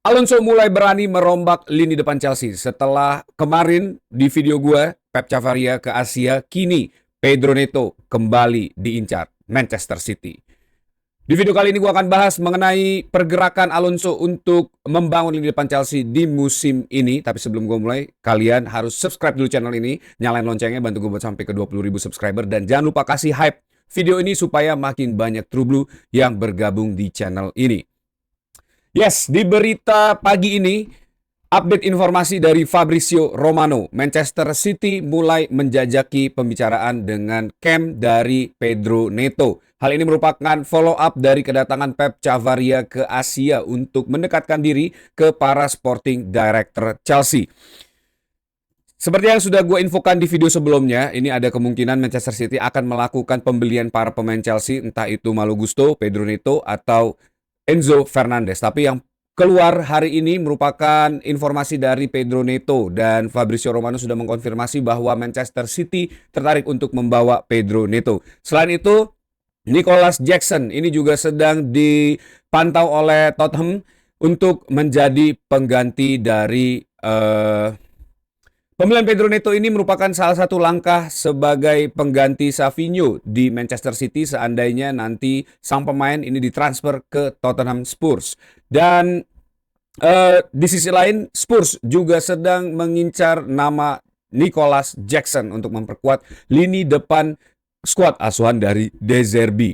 Alonso mulai berani merombak lini depan Chelsea setelah kemarin di video gue, Pep Chavaria ke Asia, kini Pedro Neto kembali diincar Manchester City. Di video kali ini gue akan bahas mengenai pergerakan Alonso untuk membangun lini depan Chelsea di musim ini. Tapi sebelum gue mulai, kalian harus subscribe dulu channel ini, nyalain loncengnya, bantu gue buat sampai ke 20.000 subscriber. Dan jangan lupa kasih hype video ini supaya makin banyak True Blue yang bergabung di channel ini. Yes, di berita pagi ini, update informasi dari Fabrizio Romano. Manchester City mulai menjajaki pembicaraan dengan camp dari Pedro Neto. Hal ini merupakan follow up dari kedatangan Pep Chavaria ke Asia untuk mendekatkan diri ke para sporting director Chelsea. Seperti yang sudah gue infokan di video sebelumnya, ini ada kemungkinan Manchester City akan melakukan pembelian para pemain Chelsea, entah itu Malo Gusto, Pedro Neto, atau Enzo Fernandez. Tapi yang keluar hari ini merupakan informasi dari Pedro Neto dan Fabrizio Romano sudah mengkonfirmasi bahwa Manchester City tertarik untuk membawa Pedro Neto. Selain itu, Nicholas Jackson ini juga sedang dipantau oleh Tottenham untuk menjadi pengganti dari pemilihan Pedro Neto ini merupakan salah satu langkah sebagai pengganti Savinho di Manchester City seandainya nanti sang pemain ini ditransfer ke Tottenham Spurs. Dan di sisi lain Spurs juga sedang mengincar nama Nicholas Jackson untuk memperkuat lini depan skuad asuhan dari De Zerbi.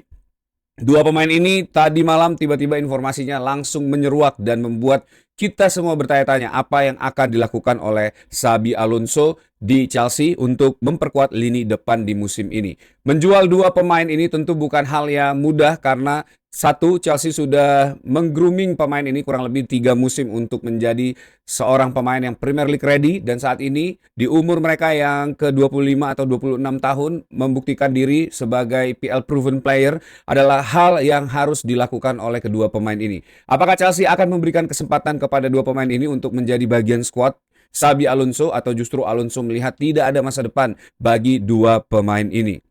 Dua pemain ini tadi malam tiba-tiba informasinya langsung menyeruak dan membuat kita semua bertanya-tanya apa yang akan dilakukan oleh Xabi Alonso di Chelsea untuk memperkuat lini depan di musim ini. Menjual dua pemain ini tentu bukan hal yang mudah karena satu, Chelsea sudah menggrooming pemain ini kurang lebih 3 musim untuk menjadi seorang pemain yang Premier League ready. Dan saat ini di umur mereka yang ke-25 atau 26 tahun membuktikan diri sebagai PL proven player adalah hal yang harus dilakukan oleh kedua pemain ini. Apakah Chelsea akan memberikan kesempatan kepada dua pemain ini untuk menjadi bagian squad Xabi Alonso atau justru Alonso melihat tidak ada masa depan bagi dua pemain ini?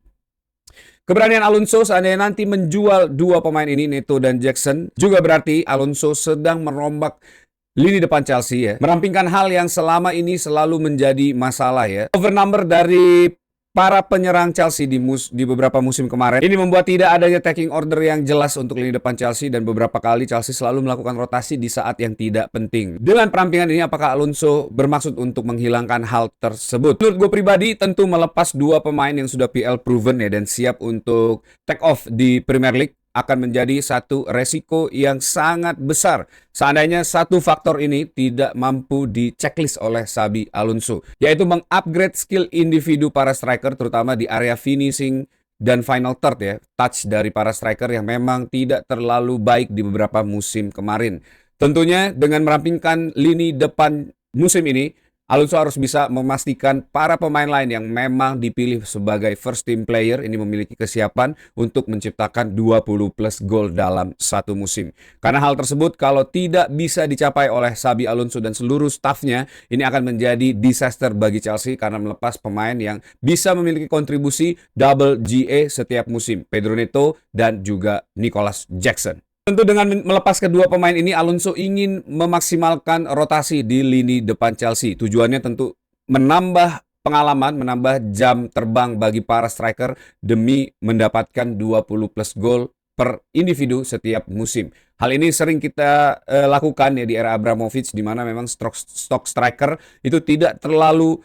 Keberanian Alonso seandainya nanti menjual dua pemain ini, Neto dan Jackson, juga berarti Alonso sedang merombak lini depan Chelsea ya. Merampingkan hal yang selama ini selalu menjadi masalah ya. Over number dari para penyerang Chelsea di beberapa musim kemarin. Ini membuat tidak adanya taking order yang jelas untuk lini depan Chelsea dan beberapa kali Chelsea selalu melakukan rotasi di saat yang tidak penting. Dengan perampingan ini apakah Alonso bermaksud untuk menghilangkan hal tersebut? Menurut gue pribadi tentu melepas dua pemain yang sudah PL proven ya dan siap untuk take off di Premier League akan menjadi satu resiko yang sangat besar seandainya satu faktor ini tidak mampu di checklist oleh Xabi Alonso, yaitu mengupgrade skill individu para striker terutama di area finishing dan final third ya, touch dari para striker yang memang tidak terlalu baik di beberapa musim kemarin. Tentunya dengan merampingkan lini depan musim ini, Alonso harus bisa memastikan para pemain lain yang memang dipilih sebagai first team player ini memiliki kesiapan untuk menciptakan 20 plus gol dalam satu musim. Karena hal tersebut kalau tidak bisa dicapai oleh Xabi Alonso dan seluruh staffnya, ini akan menjadi disaster bagi Chelsea karena melepas pemain yang bisa memiliki kontribusi double GA setiap musim, Pedro Neto dan juga Nicholas Jackson. Tentu dengan melepas kedua pemain ini, Alonso ingin memaksimalkan rotasi di lini depan Chelsea. Tujuannya tentu menambah pengalaman, menambah jam terbang bagi para striker demi mendapatkan 20 plus gol per individu setiap musim. Hal ini sering kita lakukan ya di era Abramovich di mana memang stok striker itu tidak terlalu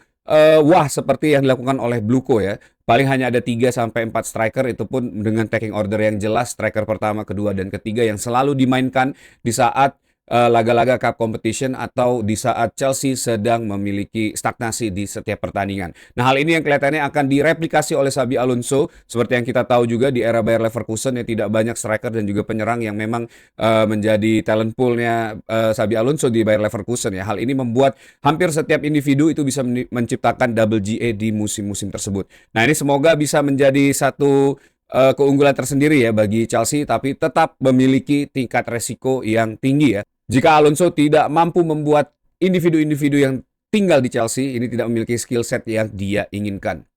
wah seperti yang dilakukan oleh Bluko ya. Paling hanya ada 3-4 striker, itu pun dengan taking order yang jelas, striker pertama, kedua, dan ketiga yang selalu dimainkan di saat laga-laga cup competition atau di saat Chelsea sedang memiliki stagnasi di setiap pertandingan. Nah, hal ini yang kelihatannya akan direplikasi oleh Xabi Alonso seperti yang kita tahu juga di era Bayer Leverkusen yang tidak banyak striker dan juga penyerang yang memang menjadi talent poolnya Xabi Alonso di Bayer Leverkusen ya. Hal ini membuat hampir setiap individu itu bisa menciptakan double GA di musim-musim tersebut. Nah, ini semoga bisa menjadi satu keunggulan tersendiri ya bagi Chelsea, tapi tetap memiliki tingkat resiko yang tinggi ya. Jika Alonso tidak mampu membuat individu-individu yang tinggal di Chelsea ini tidak memiliki skill set yang dia inginkan.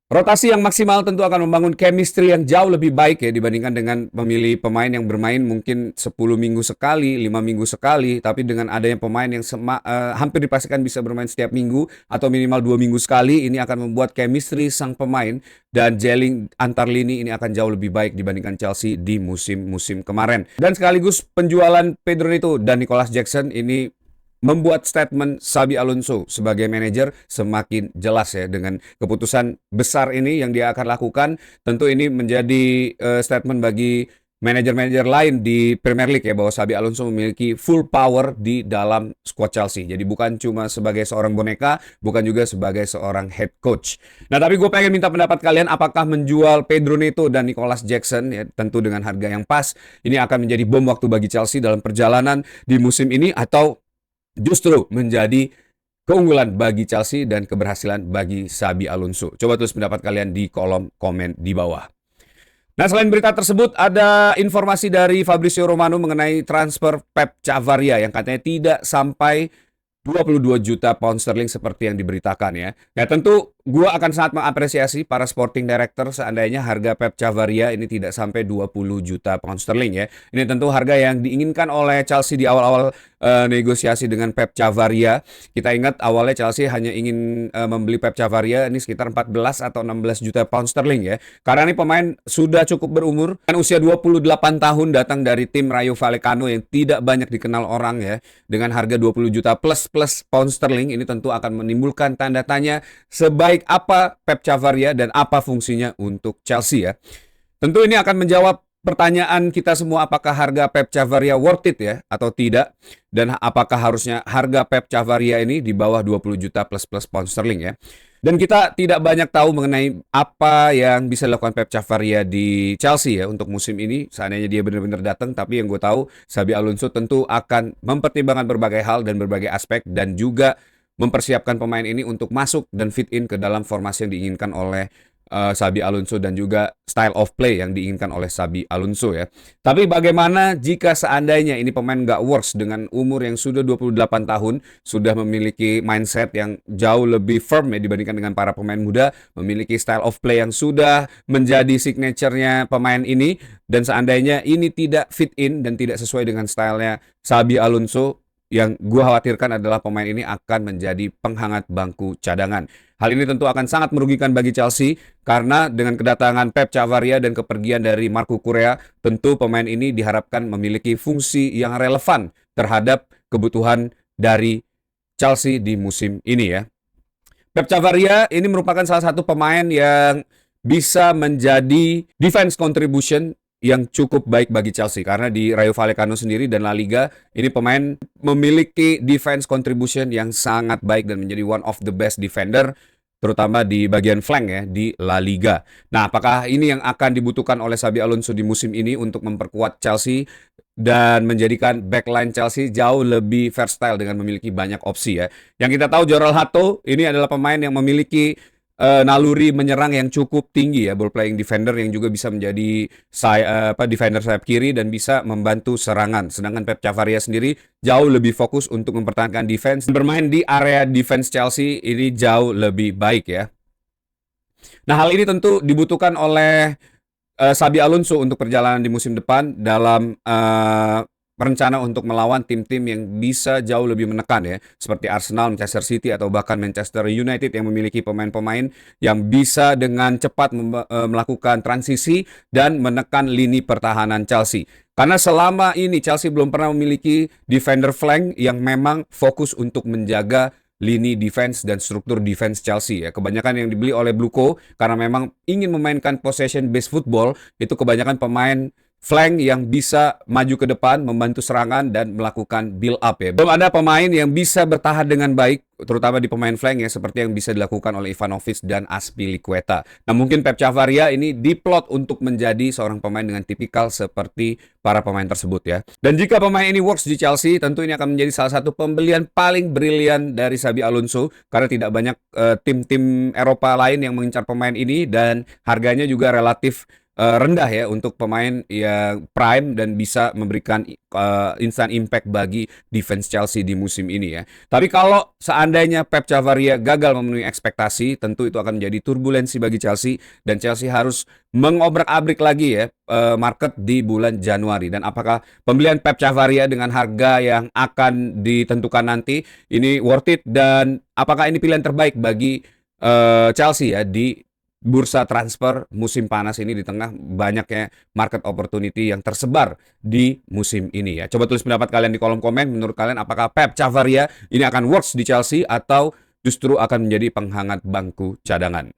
Rotasi yang maksimal tentu akan membangun chemistry yang jauh lebih baik ya dibandingkan dengan memilih pemain yang bermain mungkin 10 minggu sekali, 5 minggu sekali, tapi dengan adanya pemain yang hampir dipastikan bisa bermain setiap minggu atau minimal 2 minggu sekali, ini akan membuat chemistry sang pemain dan gelling antar lini ini akan jauh lebih baik dibandingkan Chelsea di musim-musim kemarin. Dan sekaligus penjualan Pedro Neto dan Nicolas Jackson ini membuat statement Xabi Alonso sebagai manajer semakin jelas ya dengan keputusan besar ini yang dia akan lakukan. Tentu ini menjadi statement bagi manajer-manajer lain di Premier League ya bahwa Xabi Alonso memiliki full power di dalam squad Chelsea. Jadi bukan cuma sebagai seorang boneka, bukan juga sebagai seorang head coach. Nah, tapi gue pengen minta pendapat kalian apakah menjual Pedro Neto dan Nicolas Jackson ya tentu dengan harga yang pas ini akan menjadi bom waktu bagi Chelsea dalam perjalanan di musim ini atau justru menjadi keunggulan bagi Chelsea dan keberhasilan bagi Xabi Alonso. Coba tulis pendapat kalian di kolom komen di bawah. Nah, selain berita tersebut, ada informasi dari Fabrizio Romano mengenai transfer Pep Chavaria yang katanya tidak sampai 22 juta pound sterling seperti yang diberitakan ya. Nah, tentu gue akan sangat mengapresiasi para sporting director seandainya harga Pep Chavaria ini tidak sampai 20 juta pound sterling ya. Ini tentu harga yang diinginkan oleh Chelsea di awal-awal negosiasi dengan Pep Chavaria. Kita ingat awalnya Chelsea hanya ingin membeli Pep Chavaria ini sekitar 14 atau 16 juta pound sterling ya. Karena ini pemain sudah cukup berumur, kan usia 28 tahun datang dari tim Rayo Vallecano yang tidak banyak dikenal orang ya. Dengan harga 20 juta plus pound sterling ini tentu akan menimbulkan tanda tanya sebaik apa Pep Chavaria dan apa fungsinya untuk Chelsea ya. Tentu ini akan menjawab pertanyaan kita semua apakah harga Pep Chavaria worth it ya atau tidak dan apakah harusnya harga Pep Chavaria ini di bawah 20 juta plus pound sterling ya. Dan kita tidak banyak tahu mengenai apa yang bisa dilakukan Pep Chavaria di Chelsea ya untuk musim ini. Seandainya dia benar-benar datang, tapi yang gue tahu Xabi Alonso tentu akan mempertimbangkan berbagai hal dan berbagai aspek dan juga mempersiapkan pemain ini untuk masuk dan fit in ke dalam formasi yang diinginkan oleh Xabi Alonso dan juga style of play yang diinginkan oleh Xabi Alonso ya. Tapi bagaimana jika seandainya ini pemain nggak works dengan umur yang sudah 28 tahun, sudah memiliki mindset yang jauh lebih firm ya dibandingkan dengan para pemain muda, memiliki style of play yang sudah menjadi signature-nya pemain ini, dan seandainya ini tidak fit in dan tidak sesuai dengan stylenya Xabi Alonso, yang gue khawatirkan adalah pemain ini akan menjadi penghangat bangku cadangan. Hal ini tentu akan sangat merugikan bagi Chelsea karena dengan kedatangan Pep Chavaria dan kepergian dari Marco Correa, tentu pemain ini diharapkan memiliki fungsi yang relevan terhadap kebutuhan dari Chelsea di musim ini ya. Pep Chavaria ini merupakan salah satu pemain yang bisa menjadi defense contribution yang cukup baik bagi Chelsea karena di Rayo Vallecano sendiri dan La Liga ini pemain memiliki defense contribution yang sangat baik dan menjadi one of the best defender terutama di bagian flank ya di La Liga. Nah, apakah ini yang akan dibutuhkan oleh Xabi Alonso di musim ini untuk memperkuat Chelsea dan menjadikan backline Chelsea jauh lebih versatile dengan memiliki banyak opsi ya. Yang kita tahu Jorel Hato ini adalah pemain yang memiliki naluri menyerang yang cukup tinggi ya, ball playing defender yang juga bisa menjadi defender sayap kiri dan bisa membantu serangan. Sedangkan Pep Chavaria sendiri jauh lebih fokus untuk mempertahankan defense. Bermain di area defense Chelsea ini jauh lebih baik ya. Nah, hal ini tentu dibutuhkan oleh Xabi Alonso untuk perjalanan di musim depan dalam rencana untuk melawan tim-tim yang bisa jauh lebih menekan ya, seperti Arsenal, Manchester City, atau bahkan Manchester United yang memiliki pemain-pemain yang bisa dengan cepat melakukan transisi dan menekan lini pertahanan Chelsea. Karena selama ini Chelsea belum pernah memiliki defender flank yang memang fokus untuk menjaga lini defense dan struktur defense Chelsea ya. Kebanyakan yang dibeli oleh Bluco karena memang ingin memainkan possession based football, itu kebanyakan pemain flank yang bisa maju ke depan, membantu serangan dan melakukan build up ya. Belum ada pemain yang bisa bertahan dengan baik, terutama di pemain flank ya, seperti yang bisa dilakukan oleh Ivanovic dan Azpilicueta. Nah, mungkin Pep Chavaria ini diplot untuk menjadi seorang pemain dengan tipikal seperti para pemain tersebut ya. Dan jika pemain ini works di Chelsea, tentu ini akan menjadi salah satu pembelian paling brilian dari Xabi Alonso karena tidak banyak tim-tim Eropa lain yang mengincar pemain ini dan harganya juga relatif rendah ya untuk pemain yang prime dan bisa memberikan instant impact bagi defense Chelsea di musim ini ya. Tapi kalau seandainya Pep Chavaria gagal memenuhi ekspektasi, tentu itu akan menjadi turbulensi bagi Chelsea dan Chelsea harus mengobrak-abrik lagi ya market di bulan Januari. Dan apakah pembelian Pep Chavaria dengan harga yang akan ditentukan nanti ini worth it, dan apakah ini pilihan terbaik bagi Chelsea ya di bursa transfer musim panas ini di tengah banyaknya market opportunity yang tersebar di musim ini ya. Coba tulis pendapat kalian di kolom komen. Menurut kalian apakah Pep Chavaria ini akan works di Chelsea atau justru akan menjadi penghangat bangku cadangan?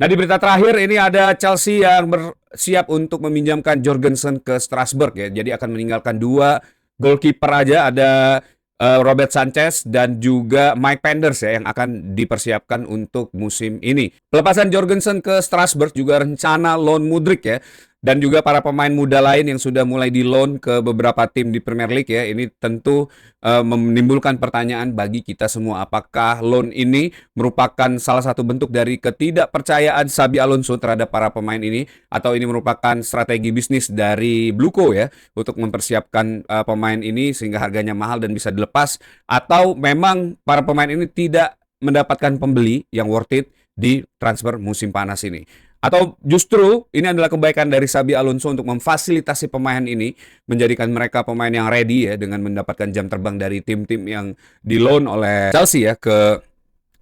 Nah, di berita terakhir ini ada Chelsea yang bersiap untuk meminjamkan Jorgensen ke Strasbourg ya. Jadi akan meninggalkan dua goalkeeper aja, ada Robert Sanchez dan juga Mike Penders ya yang akan dipersiapkan untuk musim ini. Pelepasan Jorgensen ke Strasbourg juga rencana loan Mudryk ya. Dan juga para pemain muda lain yang sudah mulai di loan ke beberapa tim di Premier League ya. Ini tentu menimbulkan pertanyaan bagi kita semua. Apakah loan ini merupakan salah satu bentuk dari ketidakpercayaan Xabi Alonso terhadap para pemain ini, atau ini merupakan strategi bisnis dari Bluco ya untuk mempersiapkan pemain ini sehingga harganya mahal dan bisa dilepas, atau memang para pemain ini tidak mendapatkan pembeli yang worth it di transfer musim panas ini. Atau justru ini adalah kebaikan dari Xabi Alonso untuk memfasilitasi pemain ini, menjadikan mereka pemain yang ready ya dengan mendapatkan jam terbang dari tim-tim yang di loan oleh Chelsea ya ke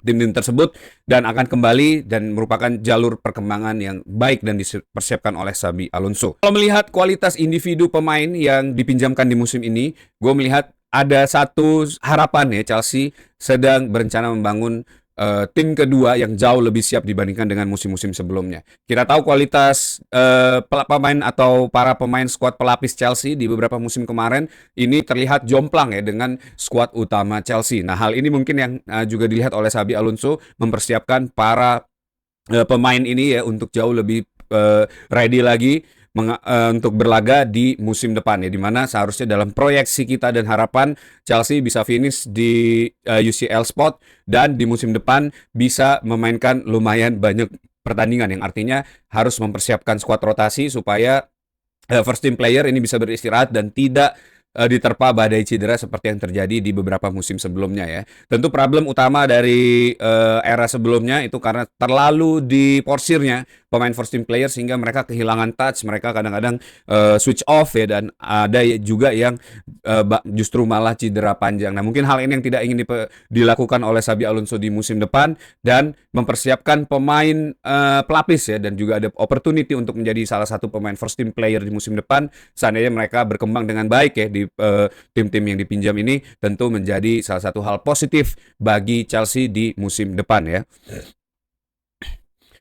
tim-tim tersebut, dan akan kembali dan merupakan jalur perkembangan yang baik dan dipersiapkan oleh Xabi Alonso. Kalau melihat kualitas individu pemain yang dipinjamkan di musim ini, gue melihat ada satu harapan ya, Chelsea sedang berencana membangun tim kedua yang jauh lebih siap dibandingkan dengan musim-musim sebelumnya. Kita tahu kualitas pemain atau para pemain skuad pelapis Chelsea di beberapa musim kemarin ini terlihat jomplang ya dengan skuad utama Chelsea. Nah, hal ini mungkin yang juga dilihat oleh Xabi Alonso, mempersiapkan para pemain ini ya untuk jauh lebih ready lagi untuk berlaga di musim depan ya, dimana seharusnya dalam proyeksi kita dan harapan Chelsea bisa finish di UCL spot dan di musim depan bisa memainkan lumayan banyak pertandingan, yang artinya harus mempersiapkan skuad rotasi supaya first team player ini bisa beristirahat dan tidak diterpa badai cedera seperti yang terjadi di beberapa musim sebelumnya ya. Tentu problem utama dari era sebelumnya itu karena terlalu diporsirnya pemain first team player sehingga mereka kehilangan touch, mereka kadang-kadang switch off ya, dan ada juga yang justru malah cedera panjang. Nah, mungkin hal ini yang tidak ingin dilakukan oleh Xabi Alonso di musim depan, dan mempersiapkan pemain pelapis ya, dan juga ada opportunity untuk menjadi salah satu pemain first team player di musim depan seandainya mereka berkembang dengan baik ya di tim-tim yang dipinjam ini, tentu menjadi salah satu hal positif bagi Chelsea di musim depan ya.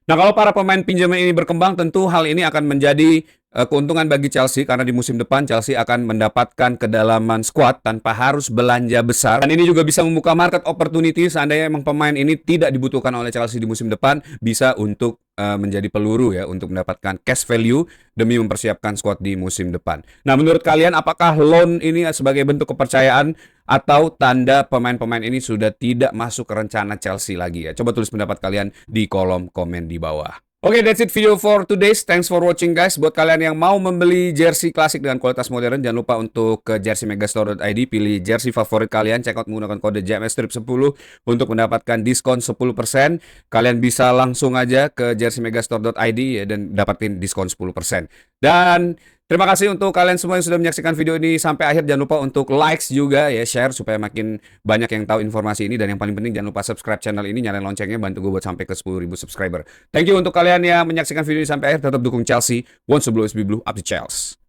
Nah, kalau para pemain pinjaman ini berkembang, tentu hal ini akan menjadi keuntungan bagi Chelsea, karena di musim depan Chelsea akan mendapatkan kedalaman skuad tanpa harus belanja besar. Dan ini juga bisa membuka market opportunity seandainya memang pemain ini tidak dibutuhkan oleh Chelsea di musim depan, bisa untuk menjadi peluru ya untuk mendapatkan cash value demi mempersiapkan skuad di musim depan. Nah, menurut kalian apakah loan ini sebagai bentuk kepercayaan atau tanda pemain-pemain ini sudah tidak masuk ke rencana Chelsea lagi ya? Coba tulis pendapat kalian di kolom komen di bawah. Oke, that's it video for today. Thanks for watching guys. Buat kalian yang mau membeli jersey klasik dengan kualitas modern, jangan lupa untuk ke jerseymegastore.id, pilih jersey favorit kalian, check out menggunakan kode JMSTRIP10 untuk mendapatkan diskon 10%. Kalian bisa langsung aja ke jerseymegastore.id ya, dan dapatin diskon 10%. Dan terima kasih untuk kalian semua yang sudah menyaksikan video ini sampai akhir. Jangan lupa untuk likes juga ya, share supaya makin banyak yang tahu informasi ini. Dan yang paling penting jangan lupa subscribe channel ini, nyalain loncengnya, bantu gue buat sampai ke 10.000 subscriber. Thank you untuk kalian yang menyaksikan video ini sampai akhir. Tetap dukung Chelsea. Once the blue is blue, up to Chelsea.